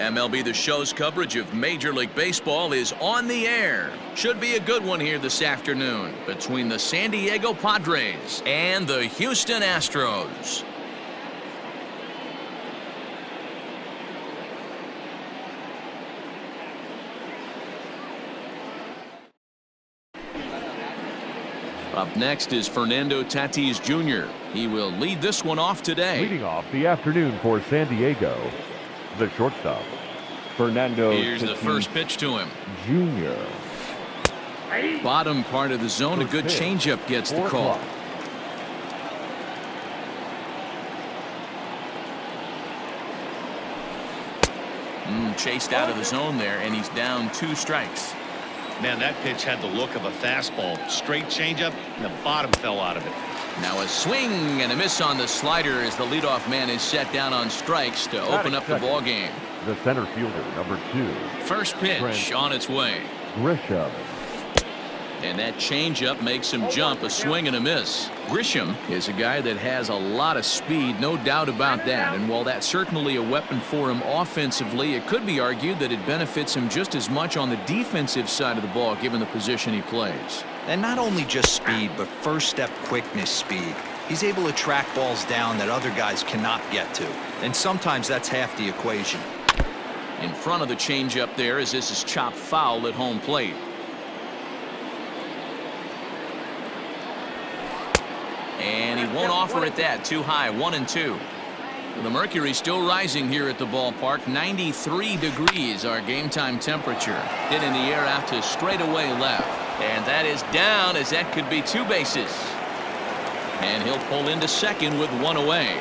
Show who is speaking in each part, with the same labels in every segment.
Speaker 1: MLB The Show's coverage of Major League Baseball is on the air. Should be a good one here this afternoon between the San Diego Padres and the Houston Astros. Up next is Fernando Tatis Jr. He will lead this one off today.
Speaker 2: Leading off the afternoon for San Diego, the shortstop, Fernando
Speaker 1: Here's
Speaker 2: Tatis
Speaker 1: the first pitch to him.
Speaker 2: Jr.
Speaker 1: Bottom part of the zone, a good changeup gets the call. Chased out of the zone there, and he's down 2 strikes.
Speaker 3: Man, that pitch had the look of a fastball. Straight changeup, and the bottom fell out of it.
Speaker 1: Now a swing and a miss on the slider as the leadoff man is set down on strikes to open up the ball game.
Speaker 2: The center fielder, number 2.
Speaker 1: First pitch on its way.
Speaker 2: Grisham.
Speaker 1: And that changeup makes him jump, a swing and a miss. Grisham is a guy that has a lot of speed, no doubt about that. And while that's certainly a weapon for him offensively, it could be argued that it benefits him just as much on the defensive side of the ball, given the position he plays.
Speaker 4: And not only just speed, but first step quickness speed. He's able to track balls down that other guys cannot get to. And sometimes that's half the equation.
Speaker 1: In front of the changeup there as this is chopped foul at home plate. And he won't offer it that. Too high. 1-2. The mercury still rising here at the ballpark. 93 degrees our game time temperature. Hit in the air out to straightaway left. And that is down as that could be 2 bases. And he'll pull into second with 1 away.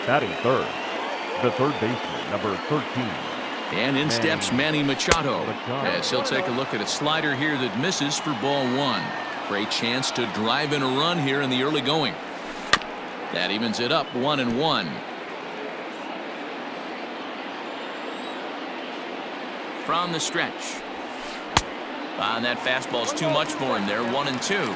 Speaker 2: Batting third, the third baseman, number 13.
Speaker 1: And in steps Manny Machado. As he'll take a look at a slider here that misses for ball 1. Great chance to drive in a run here in the early going. That evens it up 1-1. From the stretch. And that fastball's too much for him there. 1-2.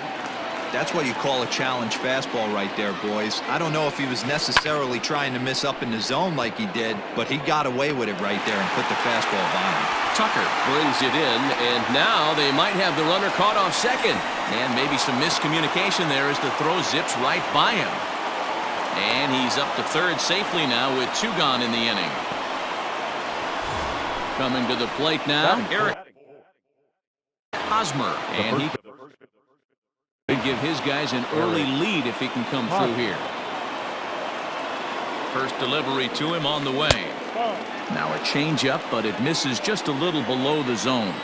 Speaker 4: That's what you call a challenge fastball right there, boys. I don't know if he was necessarily trying to miss up in the zone like he did, but he got away with it right there and put the fastball by him.
Speaker 1: Tucker brings it in, and now they might have the runner caught off second. And maybe some miscommunication there as the throw zips right by him. And he's up to third safely now with 2 gone in the inning. Coming to the plate now, Eric Hosmer. And he can give his guys an early lead if he can come through here. First delivery to him on the way. Now a changeup, but it misses just a little below the zone.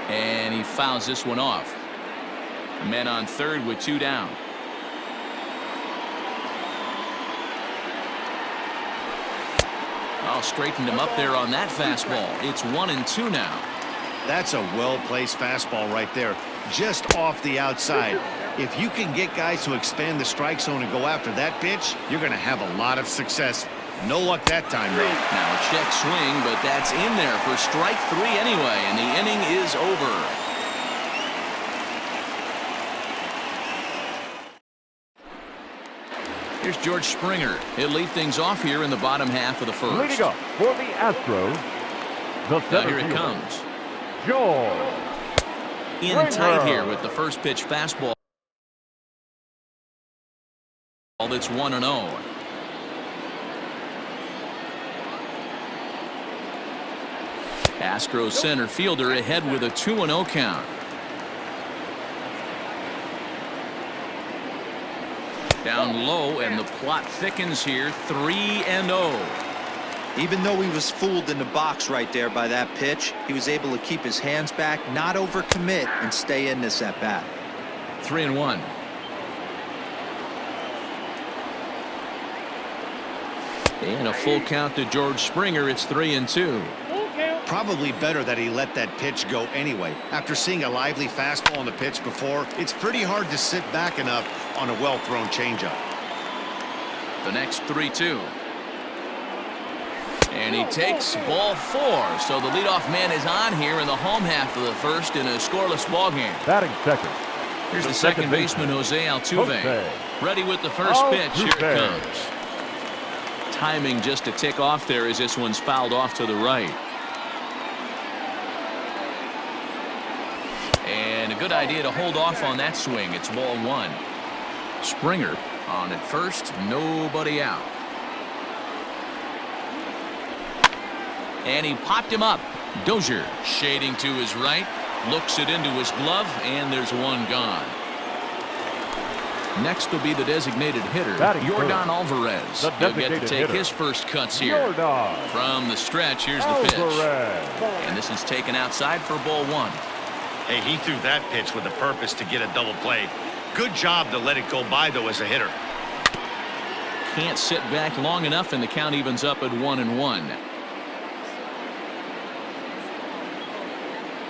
Speaker 1: And he fouls this one off. Men on third with 2 down. Oh, straightened him up there on that fastball. It's 1-2 now.
Speaker 3: That's a well-placed fastball right there, just off the outside. If you can get guys to expand the strike zone and go after that pitch, you're going to have a lot of success. No luck that time, though.
Speaker 1: Now a check swing, but that's in there for strike 3 anyway, and the inning is over. Here's George Springer. He'll lead things off here in the bottom half of the first.
Speaker 2: Leading up for the Astros, the
Speaker 1: now here
Speaker 2: center
Speaker 1: it
Speaker 2: fielder,
Speaker 1: comes.
Speaker 2: George
Speaker 1: In tight here with the first pitch fastball. It's 1-0. Astros center fielder ahead with a 2-0 count. Down low, and the plot thickens here. 3-0.
Speaker 4: Even though he was fooled in the box right there by that pitch, he was able to keep his hands back, not overcommit, and stay in this at bat.
Speaker 1: 3-1. And a full count to George Springer. It's 3-2.
Speaker 3: Probably better that he let that pitch go anyway. After seeing a lively fastball on the pitch before, it's pretty hard to sit back enough on a well-thrown changeup.
Speaker 1: The next 3-2. And he takes ball 4. So the leadoff man is on here in the home half of the first in a scoreless ball game.
Speaker 2: batting second,
Speaker 1: Here's the second baseman, Jose Altuve. Ready with the first pitch. Here it comes. Timing just a tick off there as this one's fouled off to the right. And a good idea to hold off on that swing. It's ball one. Springer on at first, nobody out. And he popped him up. Dozier shading to his right, looks it into his glove, and there's one gone. Next will be the designated hitter, Yordan Alvarez. He'll get to take his first cuts here. From the stretch, here's the pitch. And this is taken outside for ball one.
Speaker 3: Hey, he threw that pitch with a purpose to get a double play. Good job to let it go by, though, as a hitter.
Speaker 1: Can't sit back long enough, and the count evens up at 1-1.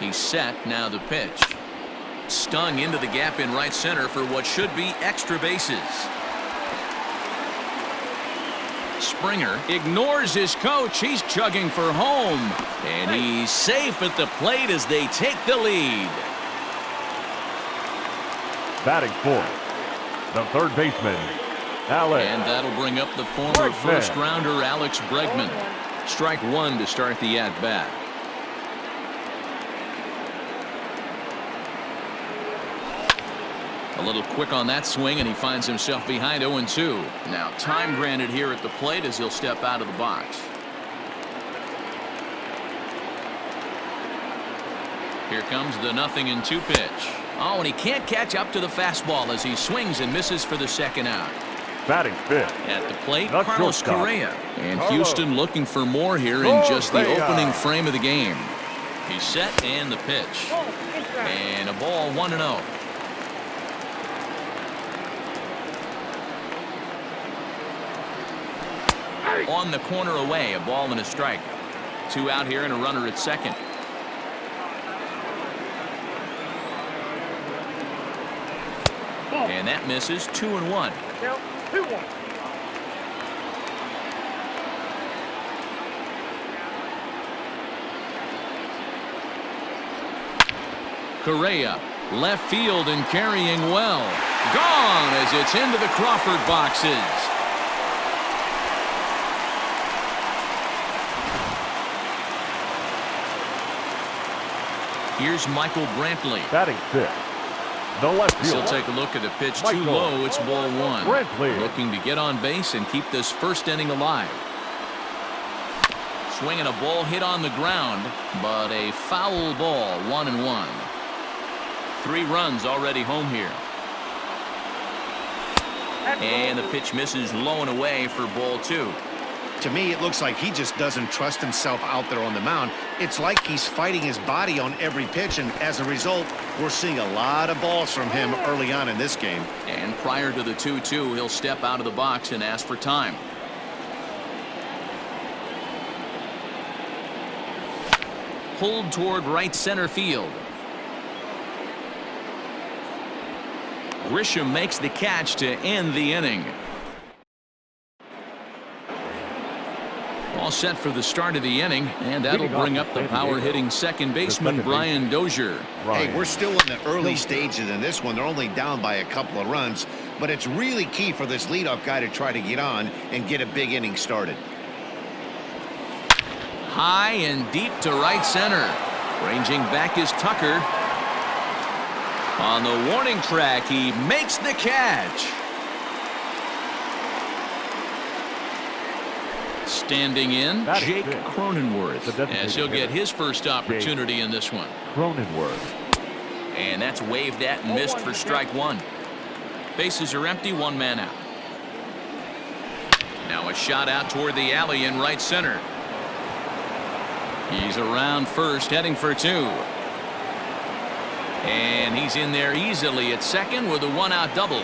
Speaker 1: He's set. Now the pitch. Stung into the gap in right center for what should be extra bases. Springer ignores his coach. He's chugging for home. And he's safe at the plate as they take the lead.
Speaker 2: Batting fourth, the third baseman, Alex.
Speaker 1: And that'll bring up the former first-rounder Alex Bregman. Strike one to start the at-bat. A little quick on that swing, and he finds himself behind 0-2. Now time granted here at the plate as he'll step out of the box. Here comes the 0-2 pitch. Oh, and he can't catch up to the fastball as he swings and misses for the second out.
Speaker 2: Batting fifth.
Speaker 1: At the plate, Carlos Correa. And Houston looking for more here in just the opening frame of the game. He's set, and the pitch. And a ball 1-0. On the corner away, a ball and a strike. Two out here and a runner at second. And that misses. 2-1.
Speaker 5: Now 2-1.
Speaker 1: Correa, left field and carrying well. Gone as it's into the Crawford boxes. Here's Michael Brantley.
Speaker 2: Batting fifth, the left fielder.
Speaker 1: He'll take a look at the pitch. Too low. It's ball one.
Speaker 2: Brantley.
Speaker 1: Looking to get on base and keep this first inning alive. Swinging a ball hit on the ground, but a foul ball. 1-1. 3 runs already home here. And the pitch misses low and away for ball 2.
Speaker 3: To me, it looks like he just doesn't trust himself out there on the mound. It's like he's fighting his body on every pitch, and as a result, we're seeing a lot of balls from him early on in this game.
Speaker 1: And prior to the 2-2, he'll step out of the box and ask for time. Pulled toward right center field. Grisham makes the catch to end the inning. All set for the start of the inning, and that'll bring up the power-hitting second baseman, Brian Dozier.
Speaker 3: Hey, we're still in the early stages in this one. They're only down by a couple of runs, but it's really key for this leadoff guy to try to get on and get a big inning started.
Speaker 1: High and deep to right center. Ranging back is Tucker. On the warning track, he makes the catch. Standing in, Jake Cronenworth, as he'll get his first opportunity in this one.
Speaker 2: Cronenworth.
Speaker 1: And that's waved at and missed for strike one. Bases are empty, 1 man out. Now a shot out toward the alley in right center. He's around first, heading for 2. And he's in there easily at second with a 1-out double.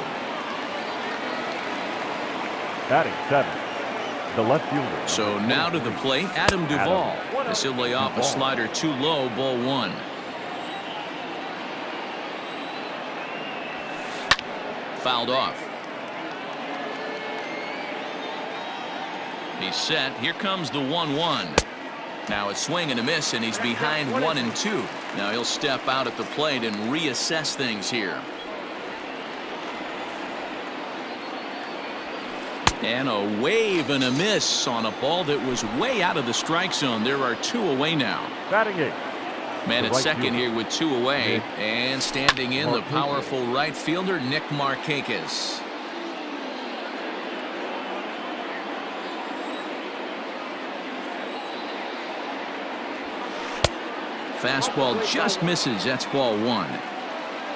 Speaker 2: Batting seventh, the left fielder.
Speaker 1: So now to the plate, Adam Duvall. As he'll lay off a slider too low, ball 1. Fouled off. He's set. Here comes the 1-1. Now a swing and a miss, and he's behind 1-2. Now he'll step out at the plate and reassess things here. And a wave and a miss on a ball that was way out of the strike zone. There are 2 away now.
Speaker 2: Batting 8.
Speaker 1: Man at
Speaker 2: right
Speaker 1: second
Speaker 2: fielder.
Speaker 1: here with 2 away. And standing in the
Speaker 2: Markakis.
Speaker 1: powerful right fielder, Nick Markakis. Fastball just misses. That's ball 1.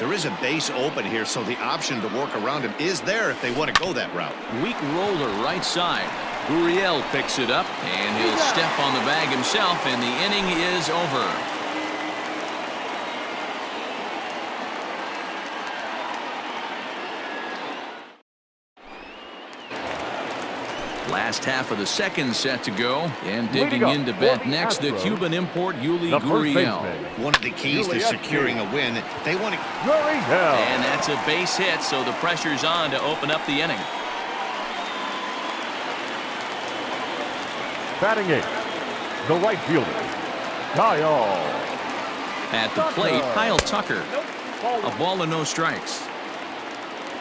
Speaker 3: There is a base open here, so the option to work around him is there if they want to go that route.
Speaker 1: Weak roller right side. Gurriel picks it up, and he'll step on the bag himself, and the inning is over. Last half of the second set to go, and digging in to bat next, the Cuban import Yuli
Speaker 2: The first
Speaker 1: Gurriel.
Speaker 2: baseman.
Speaker 3: One of the keys to securing a win, they want to...
Speaker 2: Gurriel.
Speaker 1: And that's a base hit, so the pressure's on to open up the inning.
Speaker 2: Batting 8. The right fielder. Kyle.
Speaker 1: At the plate, Kyle Tucker. A ball and no strikes.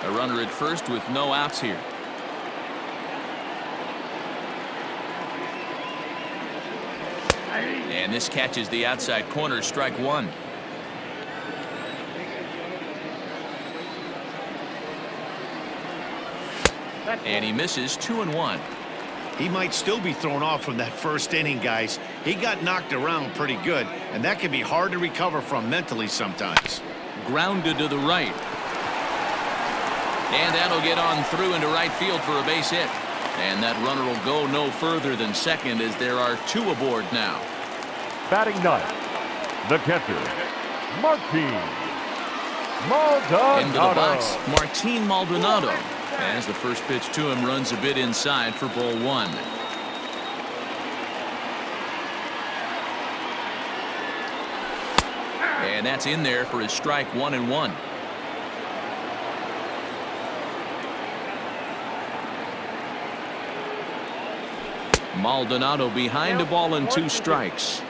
Speaker 1: A runner at first with no outs here. And this catches the outside corner, strike 1. And he misses 2-1.
Speaker 3: He might still be thrown off from that first inning, guys. He got knocked around pretty good, and that can be hard to recover from mentally sometimes.
Speaker 1: Grounded to the right. And that'll get on through into right field for a base hit. And that runner will go no further than second as there are 2 aboard now.
Speaker 2: Batting 9. The catcher. Martin Maldonado.
Speaker 1: Into the box, Martin Maldonado. As the first pitch to him runs a bit inside for ball 1. And that's in there for his strike 1-1. Maldonado behind a ball and 2 strikes.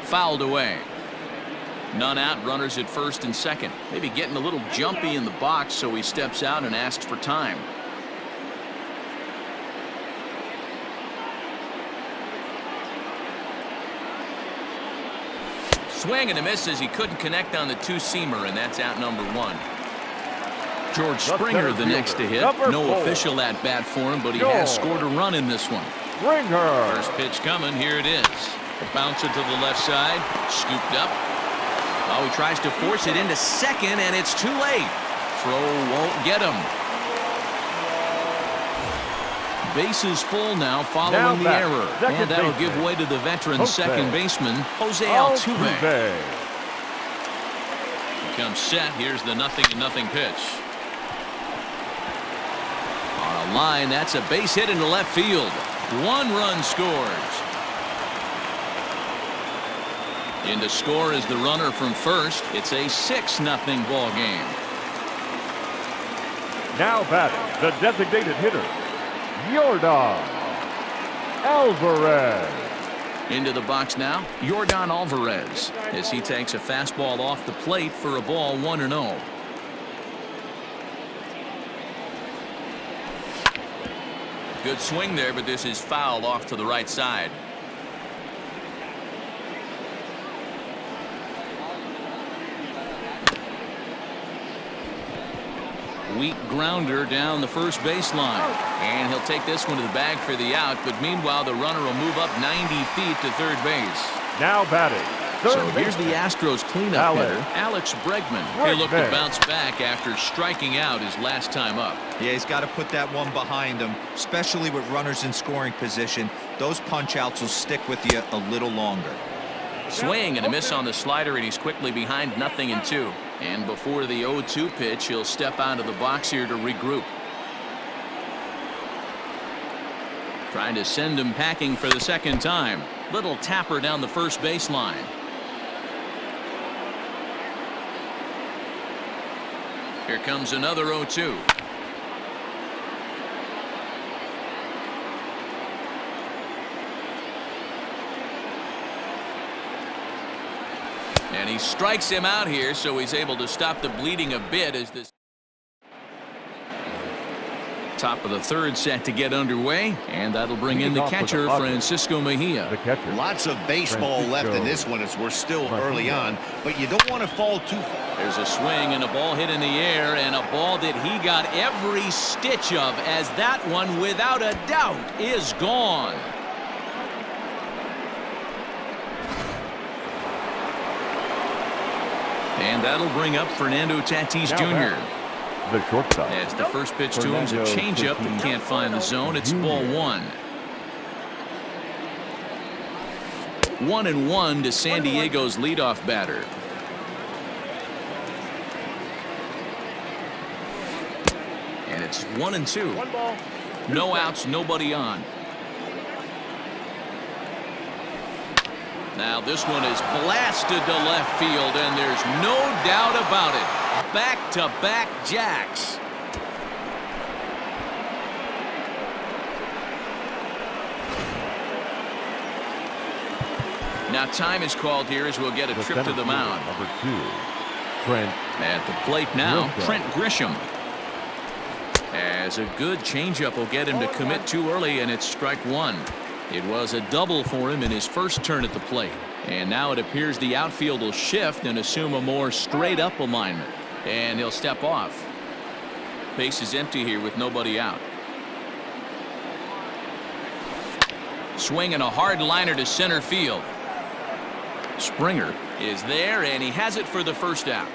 Speaker 1: Fouled away. None out, runners at first and second. Maybe getting a little jumpy in the box, so he steps out and asks for time. Swing and a miss as he couldn't connect on the 2-seamer, and that's out number 1. George Springer the next to hit. No official at bat for him, but he has scored a run in this one.
Speaker 2: Springer.
Speaker 1: First pitch coming. Here it is. Bounce it to the left side. Scooped up. Oh, he tries to force it into second, and it's too late. Throw won't get him. Bases full now following the error. And that'll give way to the veteran second baseman, Jose Altuve. He comes set. Here's the 0-0 pitch. On a line, that's a base hit into left field. 1 run scores. In to score is the runner from first. It's a 6-0 ball game.
Speaker 2: Now batting, the designated hitter, Yordan Alvarez.
Speaker 1: Into the box now, Yordan Alvarez, as he takes a fastball off the plate for a ball 1-0. Good swing there, but this is fouled off to the right side. Weak grounder down the first baseline. And he'll take this one to the bag for the out, but meanwhile the runner will move up 90 feet to third base.
Speaker 2: Now batting.
Speaker 1: So here's the Astros cleanup hitter, Alex Bregman. He'll look to bounce back after striking out his last time up.
Speaker 4: Yeah, he's got to put that one behind him, especially with runners in scoring position. Those punch outs will stick with you a little longer.
Speaker 1: Swing and a miss on the slider, and he's quickly behind 0-2. And before the 0-2 pitch, he'll step out of the box here to regroup. Trying to send him packing for the second time. Little tapper down the first baseline. Here comes another 0-2. And he strikes him out here, so he's able to stop the bleeding a bit as this top of the third set to get underway, and that'll bring in the catcher, Francisco Mejia.
Speaker 2: The catcher.
Speaker 3: Lots of baseball left in this one as we're still early on, but you don't want to fall too far.
Speaker 1: There's a swing and a ball hit in the air, and a ball that he got every stitch of, as that one, without a doubt, is gone. And that'll bring up Fernando Tatis Jr.
Speaker 2: The shortstop.
Speaker 1: As the first pitch to him is a changeup that can't find the zone. It's ball one. 1-1 to San Diego's leadoff batter. And it's 1-2. No outs, nobody on. Now this one is blasted to left field, and there's no doubt about it. Back-to-back jacks. Now time is called here as we'll get a trip to the mound.
Speaker 2: Number 2, Trent.
Speaker 1: At the plate now, Trent Grisham. As a good changeup will get him to commit too early, and it's strike one. It was a double for him in his first turn at the plate. And now it appears the outfield will shift and assume a more straight-up alignment. And he'll step off. Base is empty here with nobody out. Swing and a hard liner to center field. Springer is there, and he has it for the first out.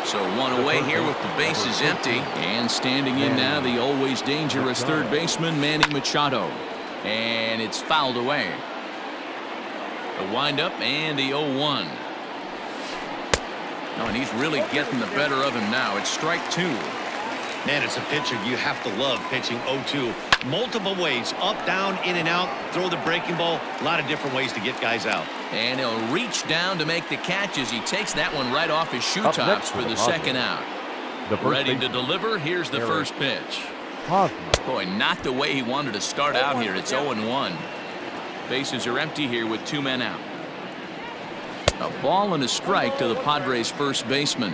Speaker 1: So one away here with the bases empty. And standing in now, the always dangerous third baseman, Manny Machado. And it's fouled away. The windup and the 0-1. Oh, and he's really getting the better of him now. It's strike two.
Speaker 3: Man, as a pitcher, you have to love pitching 0-2. Multiple ways, up, down, in and out, throw the breaking ball. A lot of different ways to get guys out.
Speaker 1: And he'll reach down to make the catch as he takes that one right off his shoe tops for the second out. Ready to deliver. Here's the first pitch. Boy, not the way he wanted to start out here. It's 0-1. Bases are empty here with two men out. A ball and a strike to the Padres' first baseman.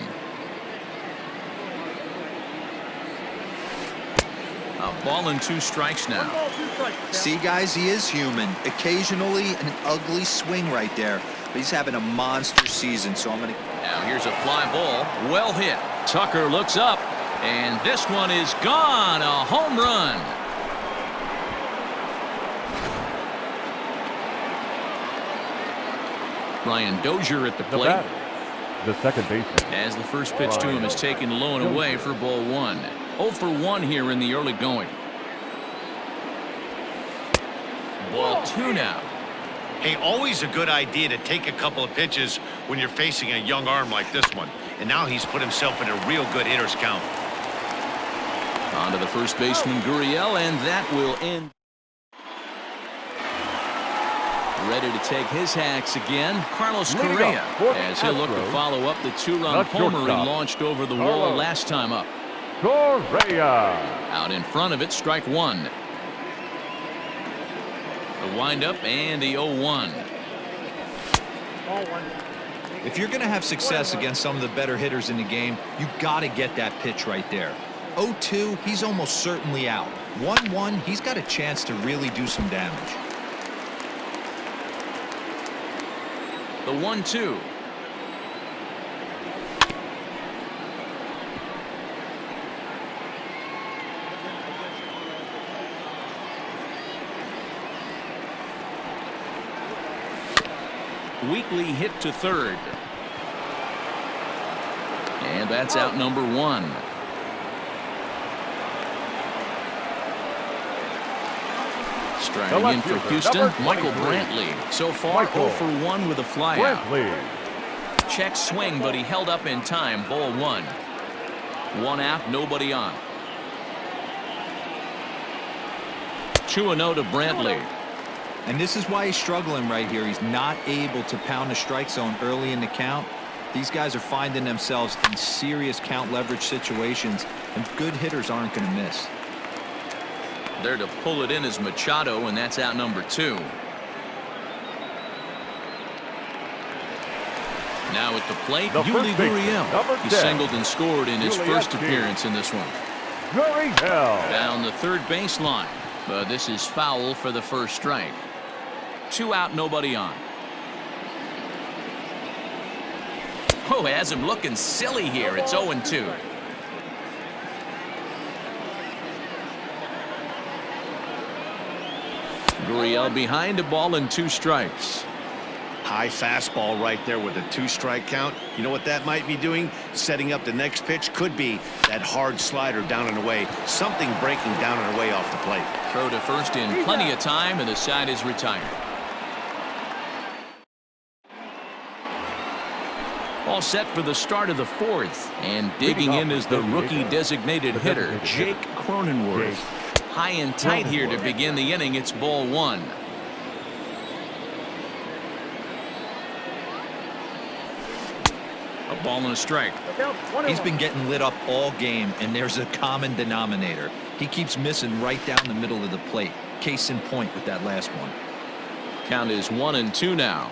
Speaker 1: A ball and two strikes now.
Speaker 4: See, guys, he is human. Occasionally an ugly swing right there, but he's having a monster season, so I'm going to...
Speaker 1: Now here's a fly ball. Well hit. Tucker looks up, and this one is gone. A home run. Brian Dozier at the plate.
Speaker 2: The second baseman.
Speaker 1: As the first pitch to him is taken low and away for ball one. 0 for 1 here in the early going. Ball two now.
Speaker 3: Hey, always a good idea to take a couple of pitches when you're facing a young arm like this one. And now he's put himself in a real good hitter's count.
Speaker 1: On to the first baseman, Gurriel, and that will end. Ready to take his hacks again, Carlos Correa, as he'll look to follow up the two-run homer he launched over the wall last time up.
Speaker 2: Correa.
Speaker 1: Out in front of it, strike one. The windup and the 0-1.
Speaker 4: If you're going to have success against some of the better hitters in the game, you got to get that pitch right there. 0-2, he's almost certainly out. 1-1, he's got a chance to really do some damage.
Speaker 1: The 1-2. Weekly hit to third. And that's out number one. Striding in for Houston, Michael Brantley. So far, 0 for 1 with a flyout. Check swing, but he held up in time. Ball one. One out, nobody on. 2-0 to Brantley.
Speaker 4: And this is why he's struggling right here. He's not able to pound the strike zone early in the count. These guys are finding themselves in serious count leverage situations, and good hitters aren't going to miss.
Speaker 1: There to pull it in is Machado, and that's out number two. Now at the plate,
Speaker 2: The
Speaker 1: Yuli
Speaker 2: first baseman,
Speaker 1: Gurriel.
Speaker 2: number
Speaker 1: He
Speaker 2: 10.
Speaker 1: singled and scored in his
Speaker 2: Yuli
Speaker 1: first
Speaker 2: Gurriel.
Speaker 1: appearance in this one.
Speaker 2: Gurriel.
Speaker 1: Down the third baseline, but this is foul for the first strike. 2 out, nobody on. Oh, has him looking silly here. It's 0-2. Gurriel behind a ball and 2 strikes.
Speaker 3: High fastball right there with a 2-strike count. You know what that might be doing? Setting up the next pitch. Could be that hard slider down and away. Something breaking down and away off the plate.
Speaker 1: Throw to first in plenty of time, and the side is retired. All set for the start of the 4th. And digging in is the rookie designated hitter, Jake Cronenworth. High and tight here to begin the inning. It's ball 1. A ball and a strike.
Speaker 4: He's been getting lit up all game, and there's a common denominator. He keeps missing right down the middle of the plate. Case in point with that last one.
Speaker 1: Count is 1-2 now.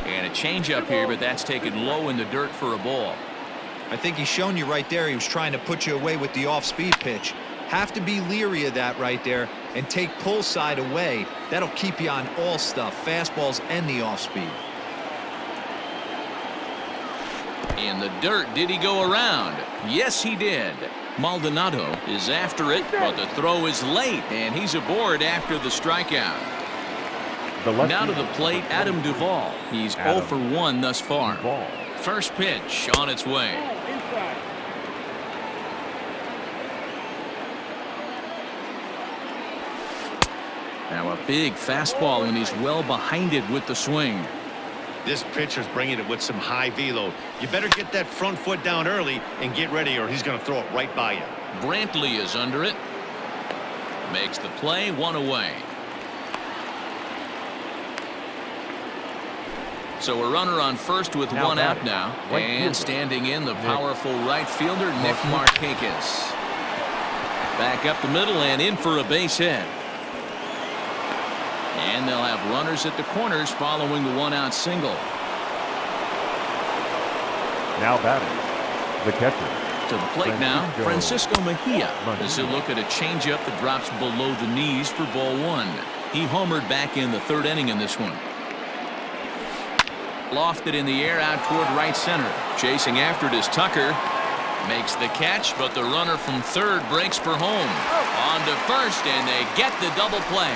Speaker 1: And a changeup here, but that's taken low in the dirt for a ball.
Speaker 4: I think he's shown you right there. He was trying to put you away with the off-speed pitch. Have to be leery of that right there and take pull side away. That'll keep you on all stuff, fastballs and the off-speed.
Speaker 1: In the dirt, did he go around? Yes, he did. Maldonado is after it, but the throw is late, and he's aboard after the strikeout. Now to the plate, Adam Duvall. He's 0 for 1 thus far. First pitch on its way. Now a big fastball, and he's well behind it with the swing.
Speaker 3: This pitcher's bringing it with some high velo. You better get that front foot down early and get ready, or he's going to throw it right by you.
Speaker 1: Brantley is under it. Makes the play, 1 away. So a runner on first with 1 out now. And standing in, the powerful right fielder, Nick Markakis. Back up the middle and in for a base hit. And they'll have runners at the corners following the 1-out single.
Speaker 2: Now batting, the catcher.
Speaker 1: To the plate now, Francisco Mejia. As he'll look at a changeup that drops below the knees for ball 1. He homered back in the 3rd inning in this one. Lofted in the air out toward right center. Chasing after it is Tucker. Makes the catch, but the runner from 3rd breaks for home. On to first, and they get the double play.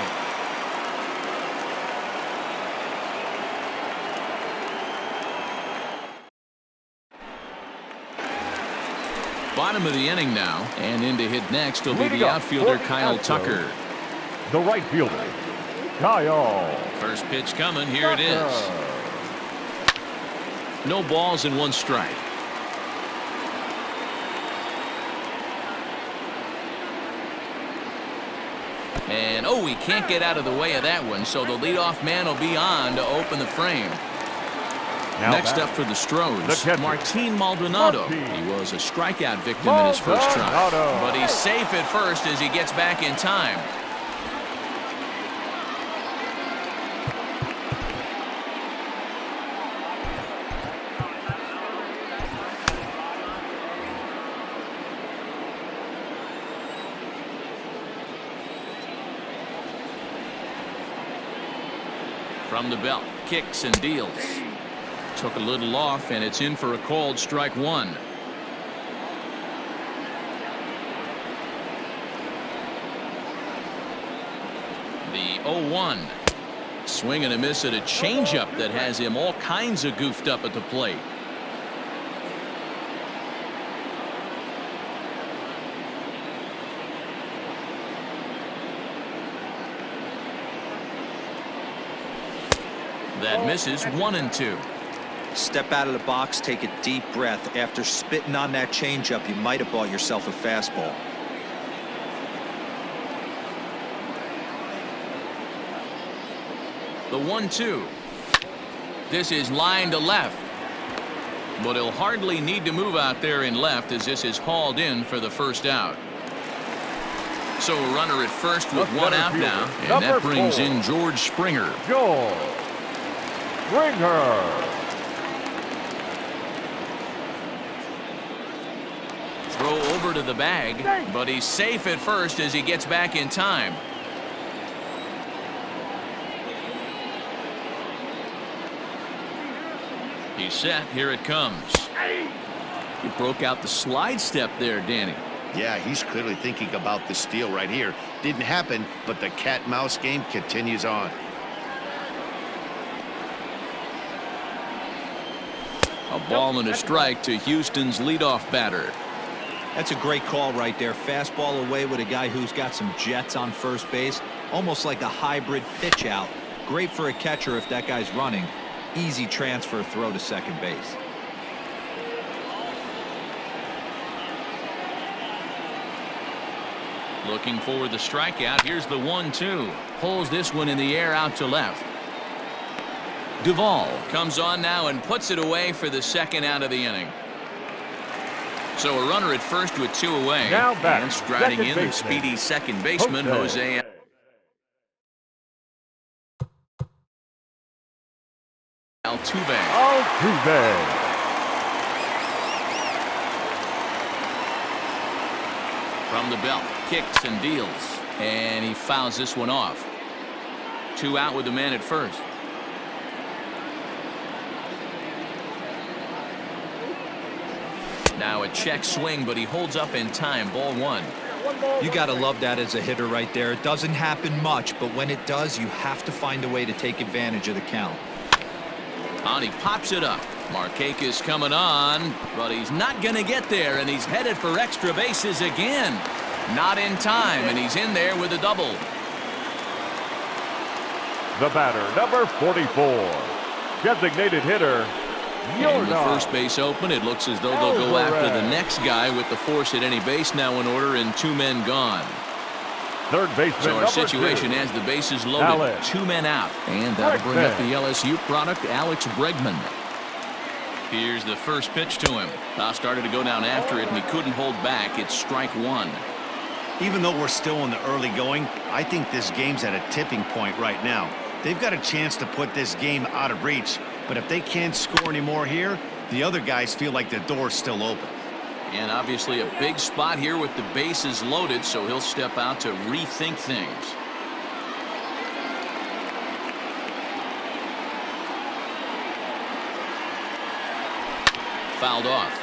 Speaker 1: Bottom of the inning now, and in to hit next will be the outfielder Kyle Tucker.
Speaker 2: The right fielder, Kyle.
Speaker 1: First pitch coming, here it is. No balls and 1 strike. And oh, he can't get out of the way of that one, so the leadoff man will be on to open the frame.
Speaker 2: Now
Speaker 1: Next up for the Stros, Martin Maldonado. He was a strikeout victim in his first try, but he's safe at first as he gets back in time. From the belt, kicks and deals. Took a little off, and it's in for a called strike 1. The 0-1. Swing and a miss at a changeup that has him all kinds of goofed up at the plate. That misses, 1-2.
Speaker 4: Step out of the box, take a deep breath. After spitting on that changeup, you might have bought yourself a fastball.
Speaker 1: The 1-2. This is line to left. But he'll hardly need to move out there in left as this is hauled in for the first out. So a runner at first with 1 out now. And that brings in George Springer.
Speaker 2: Ringer.
Speaker 1: Throw over to the bag, but he's safe at first as he gets back in time. He's set. Here it comes. He broke out the slide step there, Danny.
Speaker 3: Yeah, he's clearly thinking about the steal right here. Didn't happen, but the cat-mouse game continues on.
Speaker 1: A ball and a strike to Houston's leadoff batter.
Speaker 4: That's a great call right there. Fastball away with a guy who's got some jets on first base. Almost like a hybrid pitch out. Great for a catcher if that guy's running. Easy transfer throw to second base.
Speaker 1: Looking for the strikeout. Here's the 1-2. Pulls this one in the air out to left. Duvall comes on now and puts it away for the second out of the inning. So a runner at first with 2 away.
Speaker 2: Now back,
Speaker 1: and striding
Speaker 2: second
Speaker 1: in the
Speaker 2: baseman,
Speaker 1: speedy second baseman, Jose
Speaker 2: Altuve.
Speaker 1: From the belt, kicks and deals, and he fouls this one off. 2 out with the man at first. Now a check swing, but he holds up in time. Ball 1.
Speaker 4: You got to love that as a hitter right there. It doesn't happen much, but when it does, you have to find a way to take advantage of the count.
Speaker 1: On, he pops it up. Markakis coming on, but he's not going to get there, and he's headed for extra bases again. Not in time, and he's in there with a double.
Speaker 2: The batter, number 44. Designated hitter,
Speaker 1: And with first base open, it looks as though they'll go after the next guy with the force at any base now in order and 2 men gone.
Speaker 2: Third baseman,
Speaker 1: So our
Speaker 2: number
Speaker 1: situation
Speaker 2: 2.
Speaker 1: has the bases loaded.
Speaker 2: Alex
Speaker 1: 2 men out. And that'll bring up
Speaker 2: Bregman.
Speaker 1: the LSU product, Alex Bregman. Here's the first pitch to him. Started to go down after it, and he couldn't hold back. It's strike 1.
Speaker 3: Even though we're still in the early going, I think this game's at a tipping point right now. They've got a chance to put this game out of reach, but if they can't score any more here, the other guys feel like the door's still open.
Speaker 1: And obviously a big spot here with the bases loaded, so he'll step out to rethink things. Fouled off.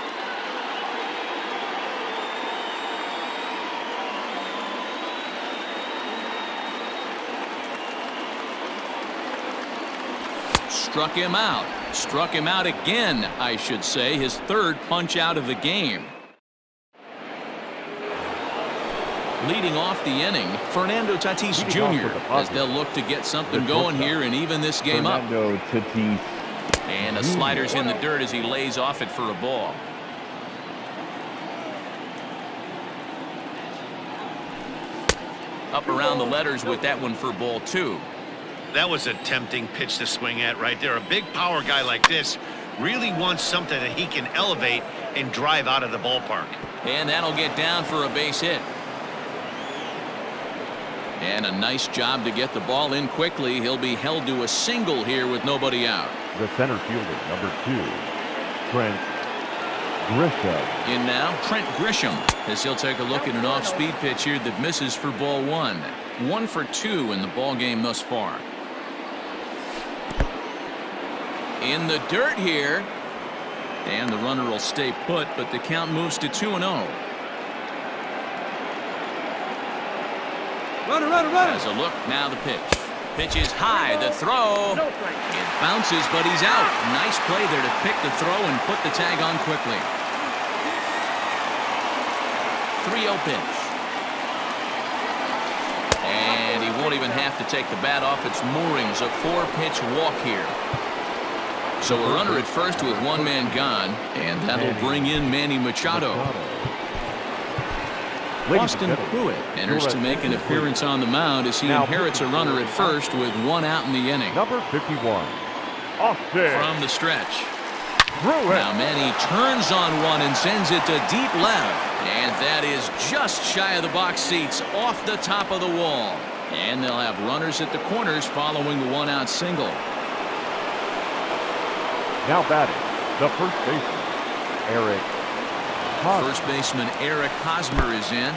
Speaker 1: Struck him out. Struck him out again, I should say. His 3rd punch out of the game. Leading off the inning, Fernando Tatis Jr. as they'll look to get something going here and even this game up. And a slider's in the dirt as he lays off it for a ball. Up around the letters with that one for ball 2.
Speaker 3: That was a tempting pitch to swing at right there. A big power guy like this really wants something that he can elevate and drive out of the ballpark.
Speaker 1: And that'll get down for a base hit. And a nice job to get the ball in quickly. He'll be held to a single here with nobody out.
Speaker 2: The center fielder, number 2, Trent Grisham.
Speaker 1: In now, Trent Grisham, as he'll take a look at an off-speed pitch here that misses for ball 1. 1 for 2 in the ball game thus far. In the dirt here. And the runner will stay put, but the count moves to 2-0.
Speaker 5: Runner.
Speaker 1: As a look, now the pitch. Pitch is high, the throw. It bounces, but he's out. Nice play there to pick the throw and put the tag on quickly. 3-0 pitch. And he won't even have to take the bat off its moorings. A 4-pitch walk here. So a runner at first with 1 man gone, and that'll bring in Manny Machado. Austin Pruitt enters to make an appearance on the mound as he inherits a runner at first with 1 out in the inning.
Speaker 2: Number 51, Austin
Speaker 1: From the stretch.
Speaker 2: Pruitt.
Speaker 1: Now Manny turns on one and sends it to deep left. And that is just shy of the box seats, off the top of the wall. And they'll have runners at the corners following the 1-out single.
Speaker 2: Now batting, the first baseman, Eric Hosmer.
Speaker 1: First baseman Eric Hosmer is in.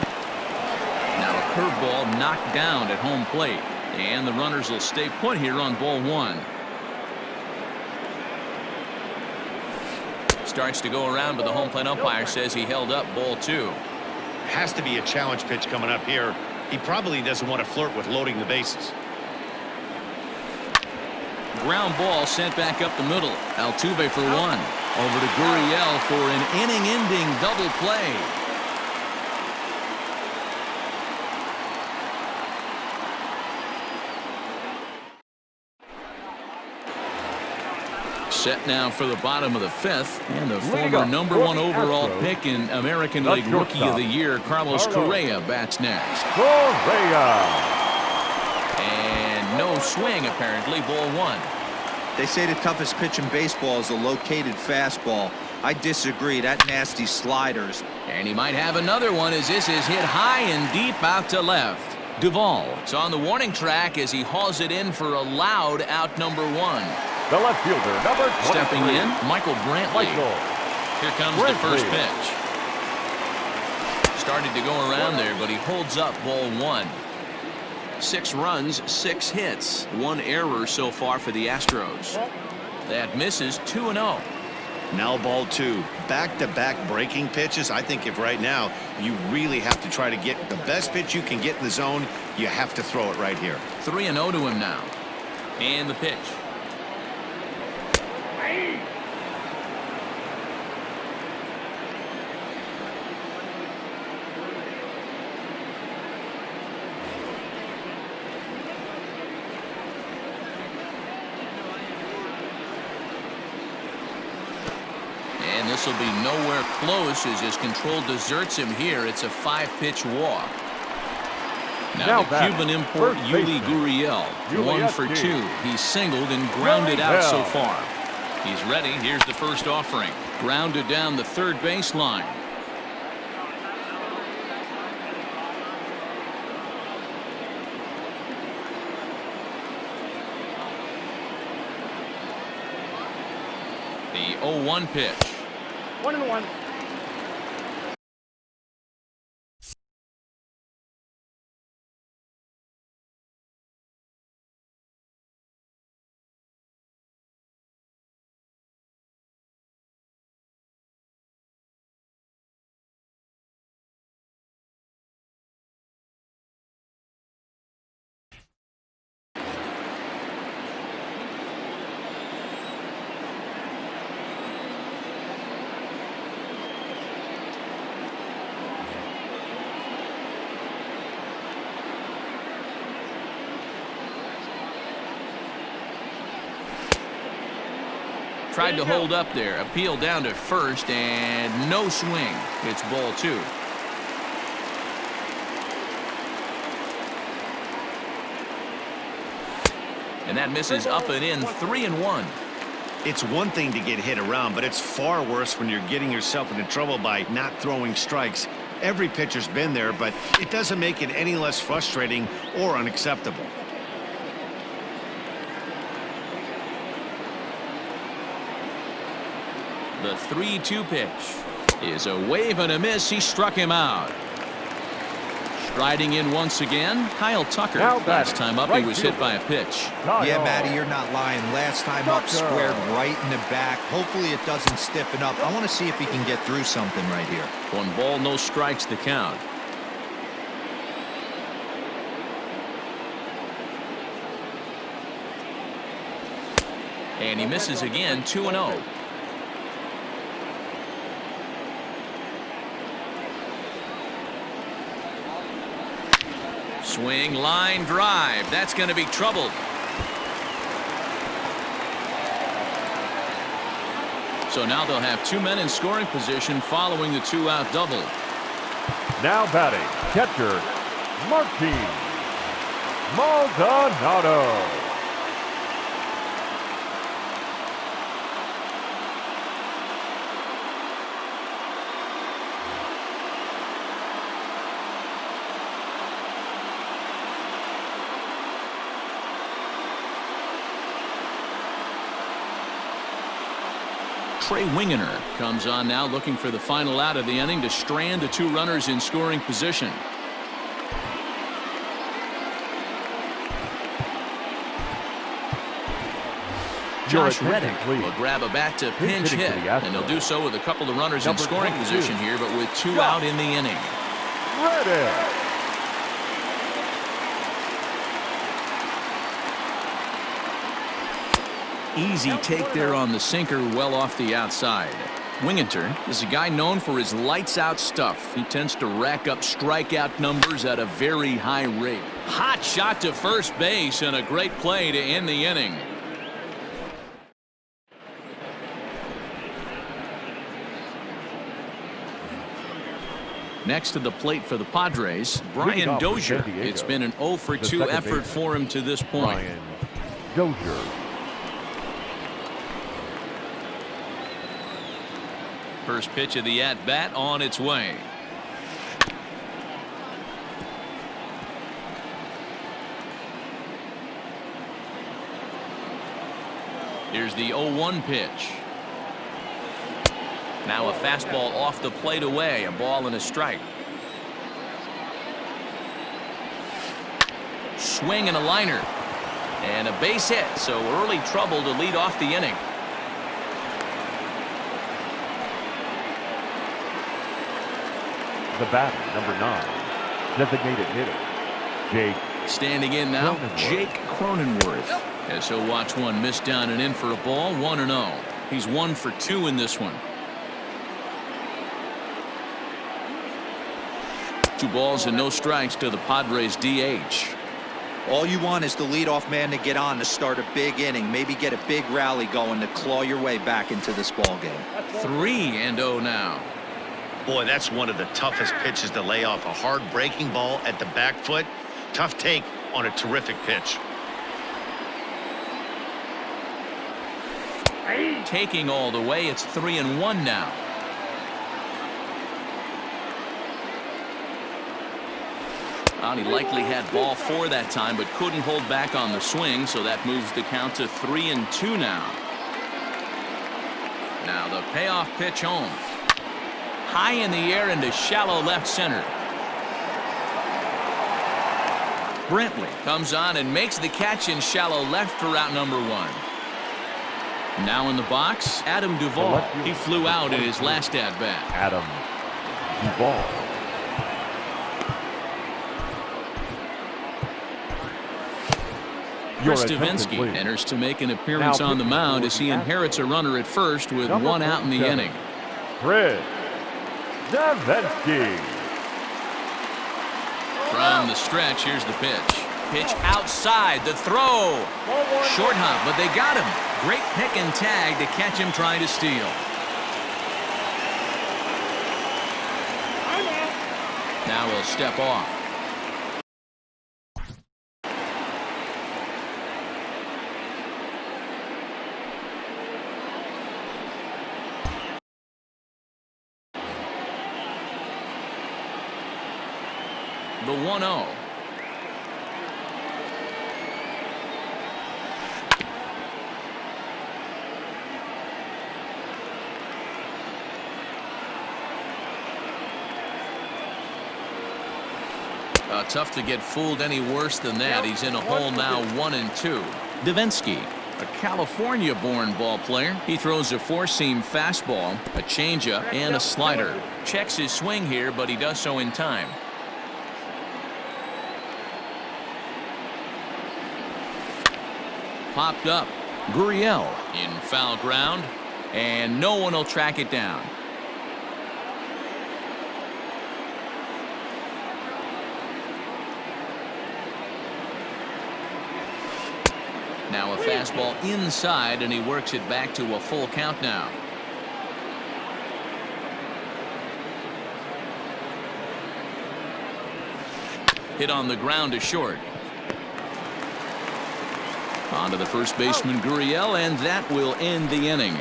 Speaker 1: Now a curveball knocked down at home plate. And the runners will stay put here on ball one. Starts to go around, but the home plate umpire says he held up ball two.
Speaker 3: Has to be a challenge pitch coming up here. He probably doesn't want to flirt with loading the bases.
Speaker 1: Ground ball sent back up the middle. Altuve for one. Over to Gurriel for an inning-ending double play. Set now for the bottom of the fifth, and the former number one overall pick in American League Rookie of the Year, Carlos Correa, bats next.
Speaker 2: Correa.
Speaker 1: And no swing, apparently, ball one.
Speaker 4: They say the toughest pitch in baseball is a located fastball. I disagree. That nasty sliders.
Speaker 1: And he might have another one as this is hit high and deep out to left. Duvall is on the warning track as he hauls it in for a loud out number one.
Speaker 2: The left fielder, number 23.
Speaker 1: Stepping in, Michael Brantley. Here comes the first pitch. Started to go around there, but he holds up ball one. 6 runs, 6 hits, 1 error so far for the Astros. That misses 2-0.
Speaker 3: Now ball two. Back-to-back breaking pitches. I think if right now you really have to try to get the best pitch you can get in the zone, you have to throw it right here.
Speaker 1: 3-0 to him now. And the pitch. And this will be nowhere close as his control deserts him here. It's a 5-pitch walk. Now the Cuban import Yuli Gurriel, 1 for 2. He's singled and grounded out so far. He's ready. Here's the first offering. Grounded down the third baseline. The 0-1 pitch.
Speaker 2: 1-1.
Speaker 1: Tried to hold up there. Appeal down to first and no swing. It's ball two. And that misses up and in. 3-1.
Speaker 3: It's one thing to get hit around, but it's far worse when you're getting yourself into trouble by not throwing strikes. Every pitcher's been there, but it doesn't make it any less frustrating or unacceptable.
Speaker 1: The 3-2 pitch is a wave and a miss. He struck him out. Striding in once again, Kyle Tucker. Last time up, he was hit by a pitch.
Speaker 4: Yeah, Matty, you're not lying. Last time up, squared right in the back. Hopefully it doesn't stiffen up. I want to see if he can get through something right here.
Speaker 1: 1 ball, no strikes the count. And he misses again. 2-0. Swing, line drive. That's going to be trouble. So now they'll have 2 men in scoring position following the 2-out double.
Speaker 2: Now batting, catcher, Martin Maldonado.
Speaker 1: Trey Wingener comes on now, looking for the final out of the inning to strand the 2 runners in scoring position. Josh Reddick will grab a bat to pinch hit, and they'll do so with a couple of runners in scoring position here, but with 2 out in the inning.
Speaker 2: Reddick.
Speaker 1: Easy take there on the sinker, well off the outside. Wingeter is a guy known for his lights-out stuff. He tends to rack up strikeout numbers at a very high rate. Hot shot to first base and a great play to end the inning. Next to the plate for the Padres, Brian Dozier. It's been an 0 for 2 effort for him to this point.
Speaker 2: Brian Dozier.
Speaker 1: First pitch of the at-bat on its way. Here's the 0-1 pitch. Now a fastball off the plate away, a ball and a strike. Swing and a liner. And a base hit, so early trouble to lead off the inning.
Speaker 2: The batter, number 9, designated hitter, Jake.
Speaker 1: Standing in now, Jake Cronenworth. As he'll watch one miss down and in for a ball, 1-0. He's 1 for 2 in this one. 2 balls and no strikes to the Padres DH.
Speaker 4: All you want is the leadoff man to get on to start a big inning, maybe get a big rally going to claw your way back into this ball game.
Speaker 1: 3-0 now.
Speaker 3: Boy, that's one of the toughest pitches to lay off. A hard breaking ball at the back foot. Tough take on a terrific pitch.
Speaker 1: Taking all the way, it's 3-1 now. Well, he likely had ball 4 that time, but couldn't hold back on the swing, so that moves the count to 3-2 now. Now the payoff pitch home. High in the air into shallow left center. Brentley comes on and makes the catch in shallow left for out number 1. Now in the box, Adam Duvall. He flew out in his last at-bat.
Speaker 2: Adam Duvall.
Speaker 1: Chris Davinsky enters to make an appearance on the mound as he inherits a runner at first with 1 out in the inning.
Speaker 2: Chris Davinsky.
Speaker 1: From the stretch, here's the pitch. Pitch outside, the throw. Short hop, but they got him. Great pick and tag to catch him trying to steal. Now he'll step off. The 1-0. Tough to get fooled any worse than that. He's in a hole now, 1-2. Davinsky, a California-born ball player. He throws a 4-seam fastball, a changeup, and a slider. Checks his swing here, but he does so in time. Popped up. Gurriel in foul ground, and no one will track it down. Now a fastball inside, and he works it back to a full count now. Hit on the ground to short. On to the first baseman, Gurriel, and that will end the inning.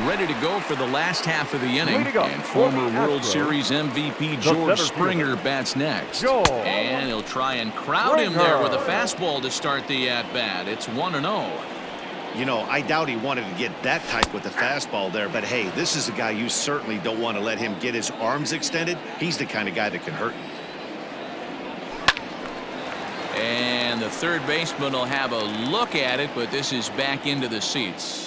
Speaker 1: ready to go for the last half of the inning.
Speaker 2: Way to go.
Speaker 1: And former
Speaker 2: For the
Speaker 1: World
Speaker 2: Astros,
Speaker 1: Series MVP
Speaker 2: the
Speaker 1: George
Speaker 2: center
Speaker 1: Springer
Speaker 2: fielder,
Speaker 1: bats next.
Speaker 2: George
Speaker 1: And he'll try and crowd him there with a
Speaker 2: Springer.
Speaker 1: fastball to start the at-bat. It's 1-0.
Speaker 3: You know, I doubt he wanted to get that tight with the fastball there, but hey, this is a guy you certainly don't want to let him get his arms extended. He's the kind of guy that can hurt you.
Speaker 1: And the third baseman will have a look at it, but this is back into the seats.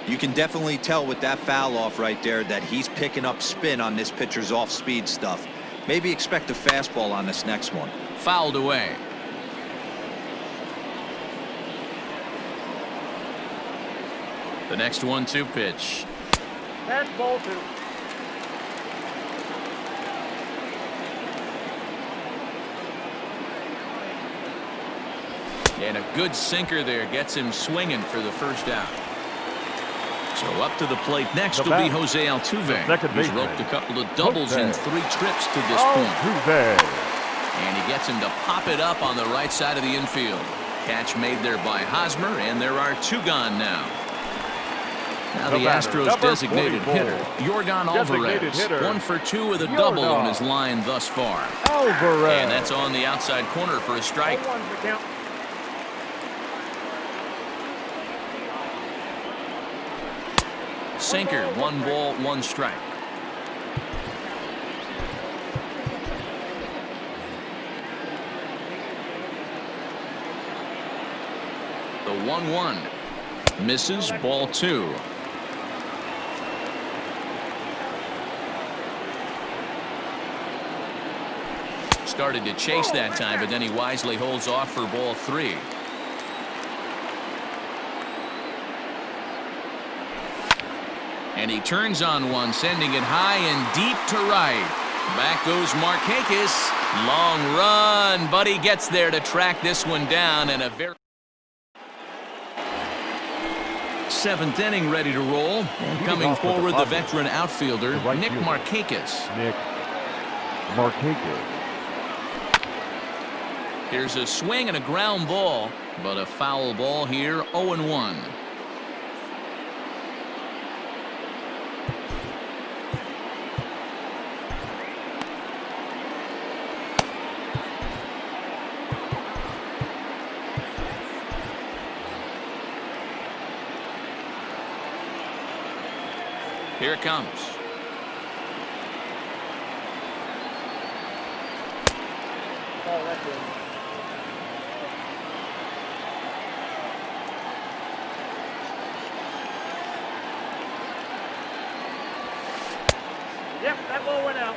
Speaker 4: You can definitely tell with that foul off right there that he's picking up spin on this pitcher's off-speed stuff. Maybe expect a fastball on this next one.
Speaker 1: Fouled away. The next 1-2 pitch.
Speaker 2: That's ball 2.
Speaker 1: And a good sinker there gets him swinging for the first out. So up to the plate next will be Jose Altuve.
Speaker 2: second
Speaker 1: He's
Speaker 2: baseman,
Speaker 1: roped a couple of doubles in 3 trips to this point.
Speaker 2: Altuve.
Speaker 1: And he gets him to pop it up on the right side of the infield. Catch made there by Hosmer, and there are 2 gone now. Now the
Speaker 2: batter,
Speaker 1: Astros
Speaker 2: number
Speaker 1: designated
Speaker 2: 44.
Speaker 1: hitter, Yordan
Speaker 2: Designated
Speaker 1: Alvarez.
Speaker 2: hitter,
Speaker 1: 1 for 2 with a double
Speaker 2: Yordan
Speaker 1: on his line thus far.
Speaker 2: Alvarez.
Speaker 1: And that's on the outside corner for a strike.
Speaker 2: 0-1 the count.
Speaker 1: Sinker, 1 ball, 1 strike. The 1-1 misses, ball 2. Started to chase that time, but then he wisely holds off for ball 3. And he turns on one, sending it high and deep to right. Back goes Markakis. Long run, but he gets there to track this one down, and a very 7th inning ready to roll. And coming forward, the veteran outfielder, Nick Markakis.
Speaker 2: Nick Markakis.
Speaker 1: Here's a swing and a ground ball, but a foul ball here, 0-1. Here it comes.
Speaker 2: Yep, that ball went out.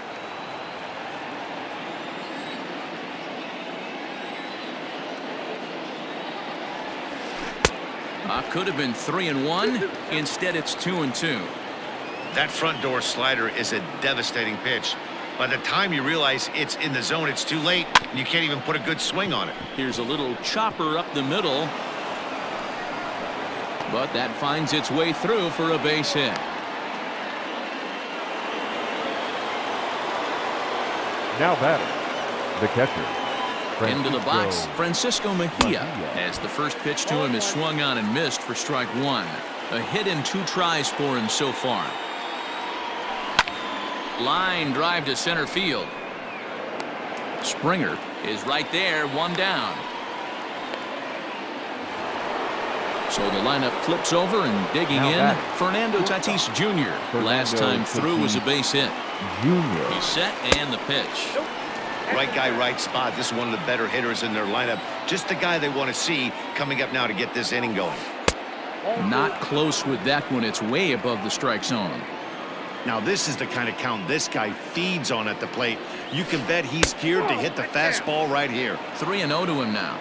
Speaker 1: Could have been 3-1. Instead, it's 2-2.
Speaker 3: That front door slider is a devastating pitch. By the time you realize it's in the zone, it's too late. And you can't even put a good swing on it.
Speaker 1: Here's a little chopper up the middle. But that finds its way through for a base hit.
Speaker 2: Now batting, the catcher.
Speaker 1: Into the box, Francisco Mejia, as the first pitch to him is swung on and missed for strike 1. A hit in 2 tries for him so far. Line drive to center field. Springer is right there, 1 down. So the lineup flips over, and digging in, Fernando Tatis Jr. Last time through was a base hit.
Speaker 2: Junior.
Speaker 1: He's set, and the pitch.
Speaker 3: Right guy, right spot. This is one of the better hitters in their lineup. Just the guy they want to see coming up now to get this inning going.
Speaker 1: Not close with that one. It's way above the strike zone.
Speaker 3: Now this is the kind of count this guy feeds on at the plate. You can bet he's geared to hit the fastball right here.
Speaker 1: 3-0 to him now.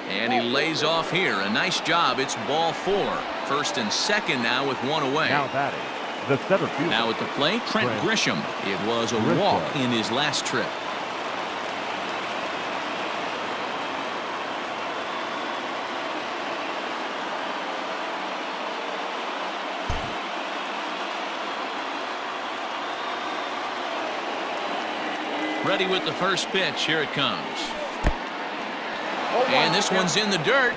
Speaker 1: And he lays off here. A nice job. It's ball 4. First and second now with 1 away.
Speaker 2: Now batting, the center fielder.
Speaker 1: Now at the plate, Trent Grisham. It was a walk in his last trip. Ready with the first pitch. Here it comes. And this one's in the dirt.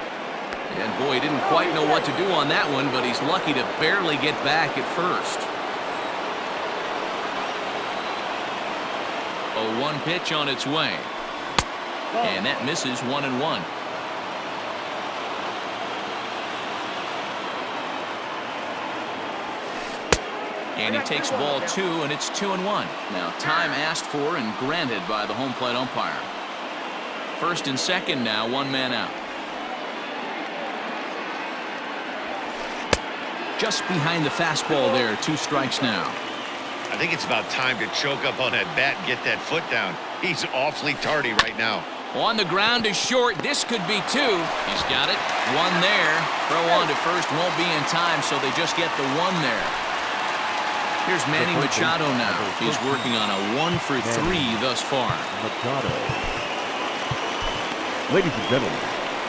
Speaker 1: And boy, he didn't quite know what to do on that one, but he's lucky to barely get back at first. A 1 pitch on its way. And that misses 1-1. And he takes ball 2, and it's 2-1. Now, time asked for and granted by the home plate umpire. First and second now, 1 man out. Just behind the fastball there, 2 strikes now.
Speaker 3: I think it's about time to choke up on that bat and get that foot down. He's awfully tardy right now.
Speaker 1: On the ground is short. This could be 2. He's got it. 1 there. Throw on to first won't be in time, so they just get the 1 there. Here's Manny Machado now. He's working on a 1 for 3 thus far.
Speaker 2: Machado. Ladies and gentlemen,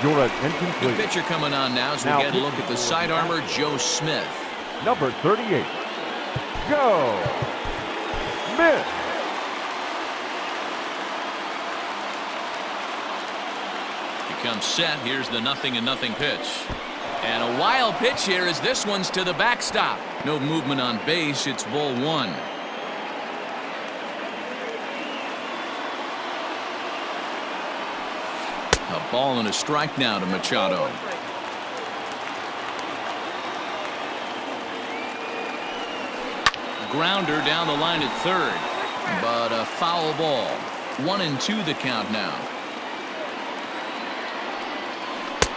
Speaker 2: your attention
Speaker 1: The
Speaker 2: please.
Speaker 1: pitcher coming on now as we
Speaker 2: Now
Speaker 1: get a look at the sidearmer, Joe Smith.
Speaker 2: Number 38. Joe Smith.
Speaker 1: Becomes set. Here's the 0-0 pitch. And a wild pitch here as this one's to the backstop. No movement on base. It's ball 1. A ball and a strike now to Machado. Grounder down the line at third. But a foul ball. 1-2 the count now.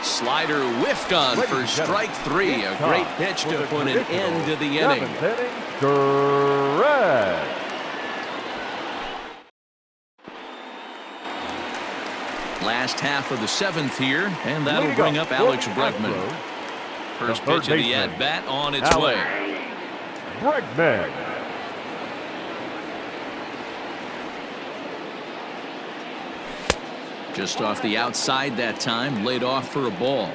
Speaker 1: Slider whiffed on for strike 3. A great pitch to put an end to the inning.
Speaker 2: Correct.
Speaker 1: Last half of the 7th here, and that'll bring up Alex Bregman. First pitch of the at-bat on its way.
Speaker 2: Bregman.
Speaker 1: Just off the outside that time, laid off for a ball.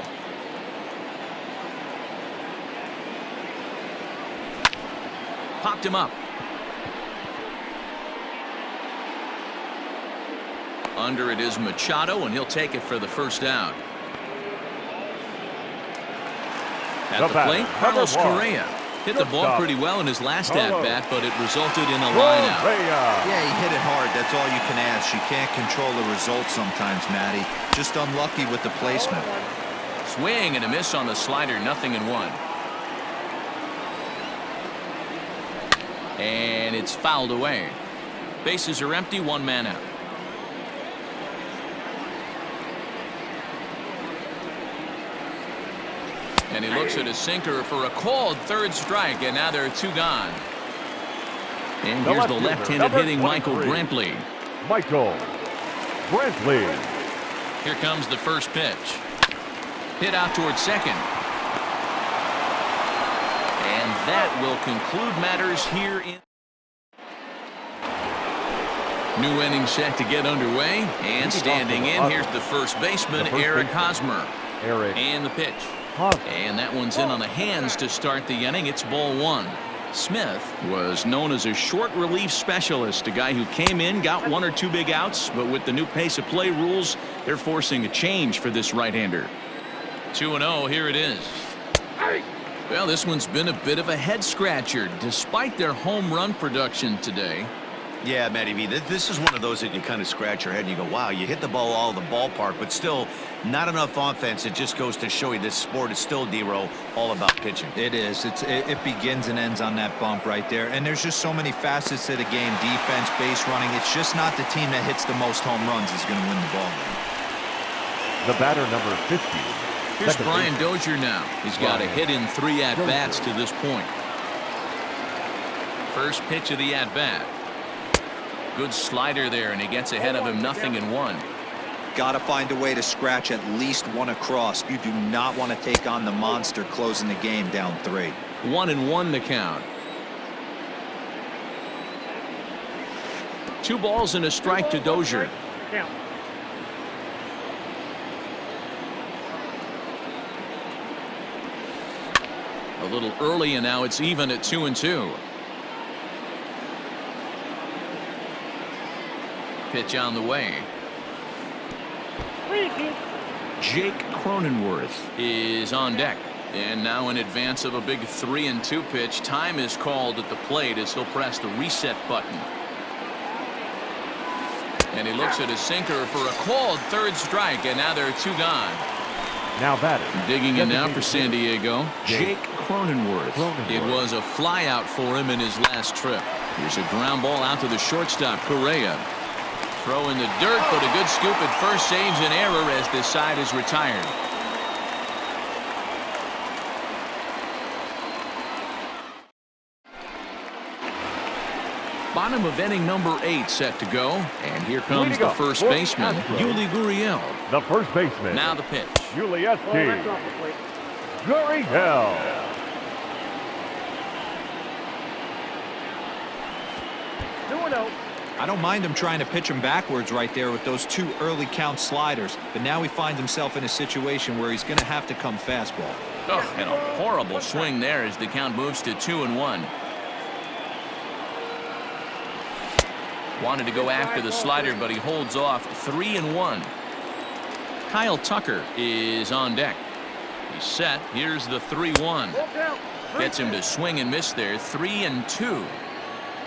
Speaker 1: Popped him up. Under it is Machado, and he'll take it for the first out. At the plate, Carlos Correa. Hit the ball pretty well in his last at-bat, but it resulted in a line-out.
Speaker 4: Yeah, he hit it hard. That's all you can ask. You can't control the result sometimes, Matty. Just unlucky with the placement.
Speaker 1: Swing and a miss on the slider, 0-1. And it's fouled away. Bases are empty, 1 man out. And he looks at his sinker for a called 3rd strike, and now there are 2 gone. And here's the left-handed hitting Michael Brantley.
Speaker 2: Michael Brantley.
Speaker 1: Here comes the first pitch. Hit out towards second. And that will conclude matters here in. New inning set to get underway. And standing in, here's the first baseman, Eric Hosmer. And the pitch. And that one's in on the hands to start the inning. It's ball 1. Smith was known as a short relief specialist, a guy who came in, got 1 or 2 big outs, but with the new pace of play rules, they're forcing a change for this right-hander. 2-0, here it is. Well, this one's been a bit of a head-scratcher, despite their home run production today.
Speaker 3: Yeah, Matty V, this is one of those that you kind of scratch your head and you go, wow, you hit the ball all of the ballpark, but still not enough offense. It just goes to show you this sport is still, D-Row, all about pitching.
Speaker 4: It is. It begins and ends on that bump right there. And there's just so many facets to the game. Defense, base running. It's just not the team that hits the most home runs is going to win the ball game.
Speaker 2: The batter, number 50.
Speaker 1: Here's Brian Dozier now. He's got a hit in 3 at-bats to this point. First pitch of the at-bat. Good slider there, and he gets ahead of him, 0-1.
Speaker 4: Got to find a way to scratch at least 1 across. You do not want to take on the monster closing the game down 3.
Speaker 1: 1-1 the count. 2 balls and a strike to Dozier. A little early, and now it's even at 2-2. Pitch on the way. Jake Cronenworth is on deck. And now in advance of a big 3-2 pitch, time is called at the plate as he'll press the reset button. And he looks at his sinker for a called third strike, and now there are 2 gone.
Speaker 2: Now batting.
Speaker 1: Digging in now for San Diego, Jake Cronenworth. It was a fly out for him in his last trip. Here's a ground ball out to the shortstop, Correa. Throw in the dirt, but a good scoop at first saves an error as this side is retired. Bottom of inning number 8 set to go. And here comes the first baseman, Yuli Gurriel.
Speaker 2: The first baseman.
Speaker 1: Now the pitch.
Speaker 2: Yuli Gurriel.
Speaker 4: I don't mind him trying to pitch him backwards right there with those 2 early count sliders, but now he finds himself in a situation where he's going to have to come fastball.
Speaker 1: Oh, and a horrible swing there as the count moves to 2-1. Wanted to go after the slider, but he holds off. 3-1. Kyle Tucker is on deck. He's set. Here's the 3-1. Gets him to swing and miss there. 3-2.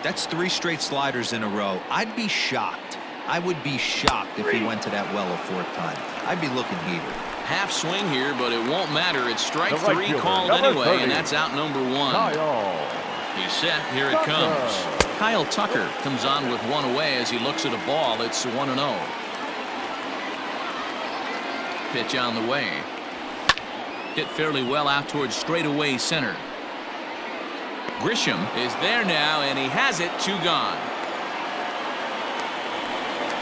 Speaker 4: That's 3 straight sliders in a row. I'd be shocked. I would be shocked if he went to that well a 4th time. I'd be looking heated.
Speaker 1: Half swing here, but it won't matter. It's strike
Speaker 2: The right
Speaker 1: 3
Speaker 2: fielder,
Speaker 1: called
Speaker 2: number
Speaker 1: anyway,
Speaker 2: 30.
Speaker 1: and that's out number 1.
Speaker 2: Kyle
Speaker 1: He's set. Here it comes. Kyle Tucker comes on with 1 away as he looks at a ball. It's 1-0. Pitch on the way. Hit fairly well out towards straightaway center. Grisham is there now, and he has it. 2 gone.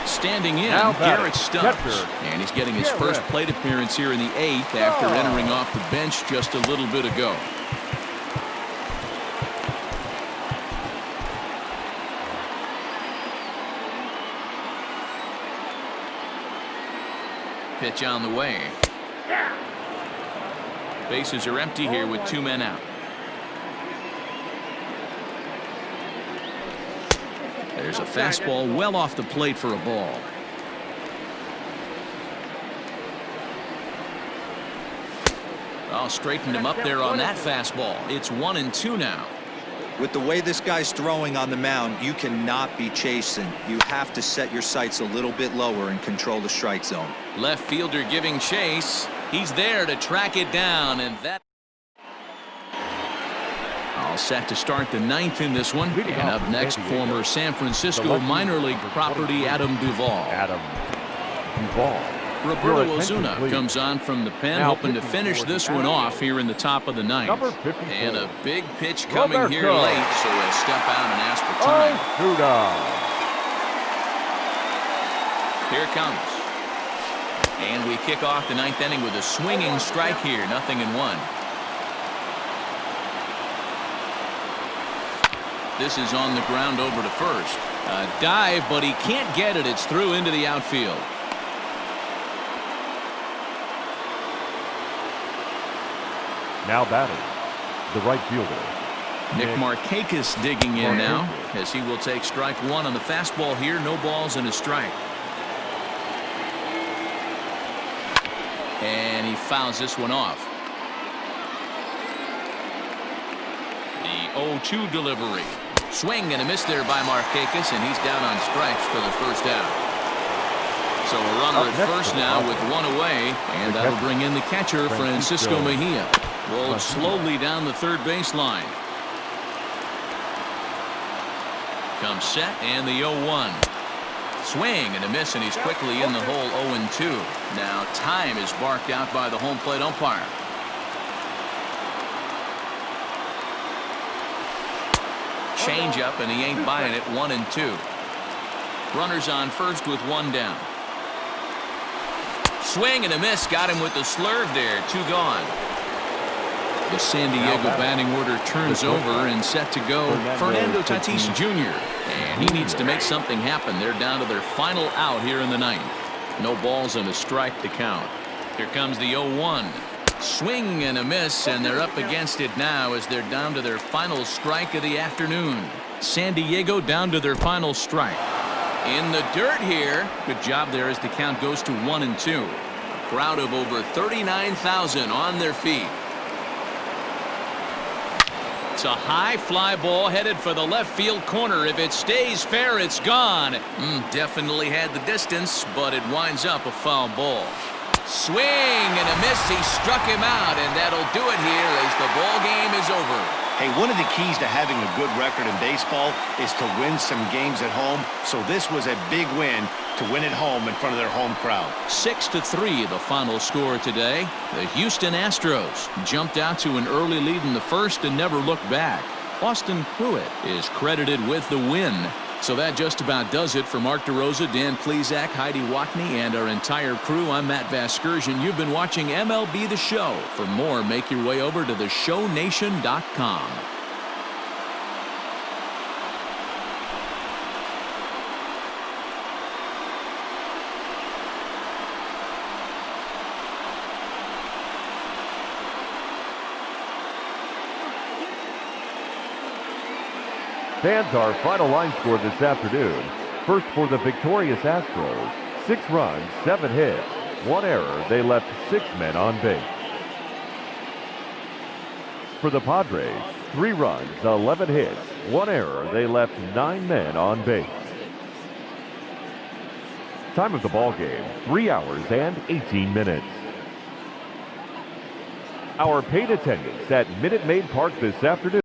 Speaker 1: Standing in,
Speaker 2: Now batting,
Speaker 1: Garrett Stubbs.
Speaker 2: catcher,
Speaker 1: And he's getting his first plate appearance here in the 8th after entering off the bench just a little bit ago. Pitch on the way. Bases are empty here with 2 men out. There's a fastball well off the plate for a ball. Oh, straightened him up there on that fastball. It's 1-2 now.
Speaker 4: With the way this guy's throwing on the mound, you cannot be chasing. You have to set your sights a little bit lower and control the strike zone.
Speaker 1: Left fielder giving chase. He's there to track it down, and that all set to start the 9th in this one. And up next, former San Francisco minor league property Adam Duvall. Roberto Ozuna comes on from the pen, hoping to finish this one off here in the top of the 9th. And a big pitch coming here late, so he'll step out and ask for time. Here it comes. And we kick off the 9th inning with a swinging strike here. 0-1. This is on the ground over to first. A dive, but he can't get it. It's through into the outfield.
Speaker 2: Now batting, the right fielder.
Speaker 1: Nick Markakis digging in now as he will take strike 1 on the fastball here. No balls and a strike. And he fouls this one off. The 0-2 delivery. Swing and a miss there by Markakis, and he's down on strikes for the first out. So a runner at first now with 1 away, and that'll bring in the catcher, Francisco Mejia. Rolled slowly down the third baseline. Comes set, and the 0-1. Swing and a miss, and he's quickly in the hole. 0-2. Now time is barked out by the home plate umpire. Change up, and he ain't buying it. 1-2. Runners on first with 1 down. Swing and a miss. Got him with the slurve there. 2 gone. The San Diego batting order turns over and set to go. Fernando Tatis Jr. And he needs to make something happen. They're down to their final out here in the 9th. No balls and a strike to count. Here comes the 0-1. Swing and a miss, and they're up against it now as they're down to their final strike of the afternoon. San Diego down to their final strike. In the dirt here. Good job there as the count goes to 1-2. Crowd of over 39,000 on their feet. It's a high fly ball headed for the left field corner. If it stays fair, it's gone. Definitely had the distance, but it winds up a foul ball. Swing and a miss. He struck him out, and that'll do it here as the ball game is over.
Speaker 3: Hey, one of the keys to having a good record in baseball is to win some games at home. So this was a big win to win at home in front of their home crowd.
Speaker 1: 6-3 the final score today. The Houston Astros jumped out to an early lead in the first and never looked back. Austin Pruitt is credited with the win. So that just about does it for Mark DeRosa, Dan Plesac, Heidi Watney, and our entire crew. I'm Matt Vasgersian. You've been watching MLB The Show. For more, make your way over to theshownation.com.
Speaker 2: Fans, our final line score this afternoon. First for the victorious Astros, 6 runs, 7 hits, 1 error. They left 6 men on base. For the Padres, 3 runs, 11 hits, 1 error. They left 9 men on base. Time of the ball game, 3 hours and 18 minutes. Our paid attendance at Minute Maid Park this afternoon.